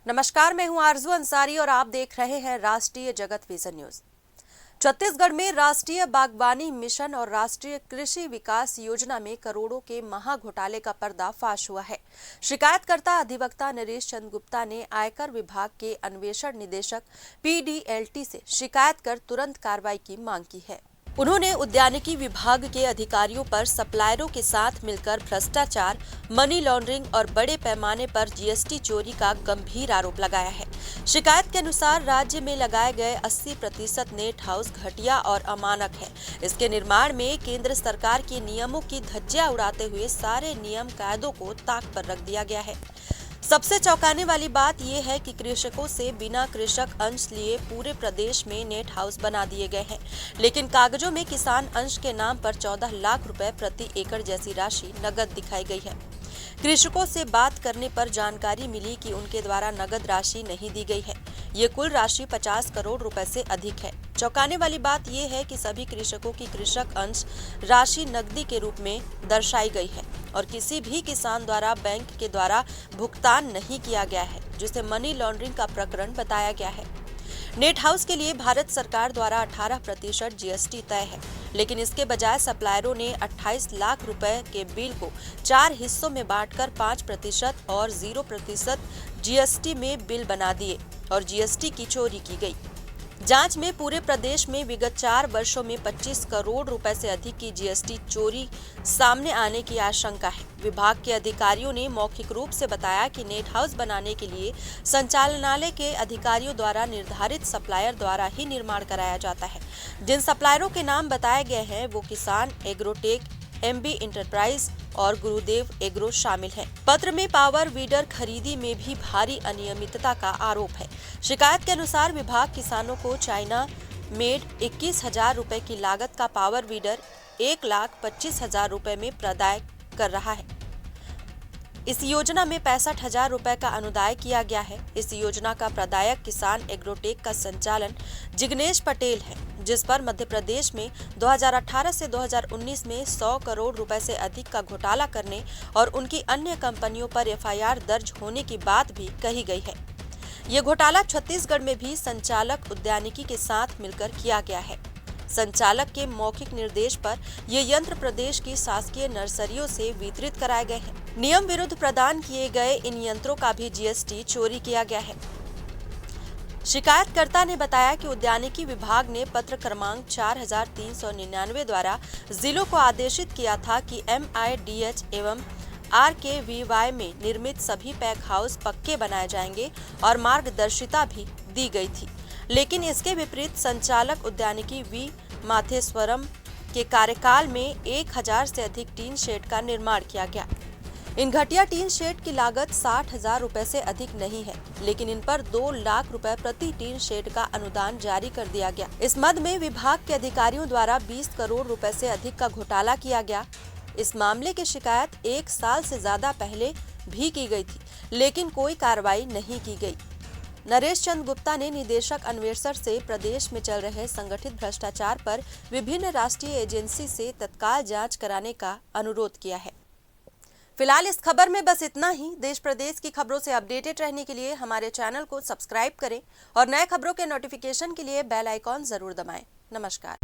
नमस्कार, मैं हूं आरजू अंसारी और आप देख रहे हैं राष्ट्रीय जगत विजन न्यूज। छत्तीसगढ़ में राष्ट्रीय बागवानी मिशन और राष्ट्रीय कृषि विकास योजना में करोड़ों के महा घोटाले का पर्दाफाश हुआ है। शिकायतकर्ता अधिवक्ता नरेश चंद गुप्ता ने आयकर विभाग के अन्वेषण निदेशक PDLT से शिकायत कर तुरंत कार्रवाई की मांग की है। उन्होंने उद्यानिकी विभाग के अधिकारियों पर सप्लायरों के साथ मिलकर भ्रष्टाचार, मनी लॉन्ड्रिंग और बड़े पैमाने पर GST चोरी का गंभीर आरोप लगाया है। शिकायत के अनुसार राज्य में लगाए गए 80% नेट हाउस घटिया और अमानक है। इसके निर्माण में केंद्र सरकार के नियमों की धज्जियां उड़ाते हुए सारे नियम कायदों को ताक पर रख दिया गया है। सबसे चौंकाने वाली बात यह है कि कृषकों से बिना कृषक अंश लिए पूरे प्रदेश में नेट हाउस बना दिए गए हैं, लेकिन कागजों में किसान अंश के नाम पर 14 लाख रुपए प्रति एकड़ जैसी राशि नगद दिखाई गई है। कृषकों से बात करने पर जानकारी मिली कि उनके द्वारा नगद राशि नहीं दी गई है। ये कुल राशि 50 करोड़ रुपए से अधिक है। चौंकाने वाली बात यह है कि सभी कृषकों की कृषक अंश राशि नकदी के रूप में दर्शाई गई है और किसी भी किसान द्वारा बैंक के द्वारा भुगतान नहीं किया गया है, जिसे मनी लॉन्ड्रिंग का प्रकरण बताया गया है। नेट हाउस के लिए भारत सरकार द्वारा 18% GST तय है, लेकिन इसके बजाय सप्लायरों ने 28 लाख रुपए के बिल को 4 हिस्सों में बांटकर 5% और 0% GST में बिल बना दिए और GST की चोरी की गई। जांच में पूरे प्रदेश में विगत 4 वर्षों में 25 करोड़ रुपए से अधिक की GST चोरी सामने आने की आशंका है। विभाग के अधिकारियों ने मौखिक रूप से बताया कि नेट हाउस बनाने के लिए संचालनालय के अधिकारियों द्वारा निर्धारित सप्लायर द्वारा ही निर्माण कराया जाता है। जिन सप्लायरों के नाम बताए गए हैं वो किसान एग्रोटेक, MB इंटरप्राइज और गुरुदेव एग्रो शामिल हैं। पत्र में पावर वीडर खरीदी में भी भारी अनियमितता का आरोप है। शिकायत के अनुसार विभाग किसानों को चाइना मेड 21,000 रुपए की लागत का पावर वीडर 1,25,000 रुपए में प्रदाय कर रहा है। इस योजना में 65,000 रुपए का अनुदाय किया गया है। इस योजना का प्रदायक किसान एग्रोटेक का संचालन जिग्नेश पटेल है, जिस पर मध्य प्रदेश में 2018 से 2019 में 100 करोड़ रुपए से अधिक का घोटाला करने और उनकी अन्य कंपनियों पर FIR दर्ज होने की बात भी कही गई है। ये घोटाला छत्तीसगढ़ में भी संचालक उद्यानिकी के साथ मिलकर किया गया है। संचालक के मौखिक निर्देश पर ये यंत्र प्रदेश की शासकीय नर्सरियों से वितरित कराए गए हैं। नियम विरुद्ध प्रदान किए गए इन यंत्रों का भी GST चोरी किया गया है। शिकायतकर्ता ने बताया कि उद्यानिकी विभाग ने पत्र क्रमांक 4399 द्वारा जिलों को आदेशित किया था कि MIDH एवं RKVY में निर्मित सभी पैक हाउस पक्के बनाए जाएंगे और मार्गदर्शिता भी दी गई थी, लेकिन इसके विपरीत संचालक उद्यानिकी V माथेश्वरम के कार्यकाल में 1000 से अधिक टीन शेड का निर्माण किया गया। इन घटिया टीन शेड की लागत 60,000 रुपए से अधिक नहीं है, लेकिन इन पर 2 लाख रुपए प्रति टीन शेड का अनुदान जारी कर दिया गया। इस मद में विभाग के अधिकारियों द्वारा 20 करोड़ रुपए से अधिक का घोटाला किया गया। इस मामले की शिकायत 1 साल से ज्यादा पहले भी की गई थी, लेकिन कोई कार्रवाई नहीं की गई। नरेश चंद गुप्ता ने निदेशक अन्वेषण से प्रदेश में चल रहे संगठित भ्रष्टाचार पर विभिन्न राष्ट्रीय एजेंसी से तत्काल जांच कराने का अनुरोध किया है। फिलहाल इस खबर में बस इतना ही। देश प्रदेश की खबरों से अपडेटेड रहने के लिए हमारे चैनल को सब्सक्राइब करें और नए खबरों के नोटिफिकेशन के लिए बेल आइकॉन जरूर दबाएं। नमस्कार।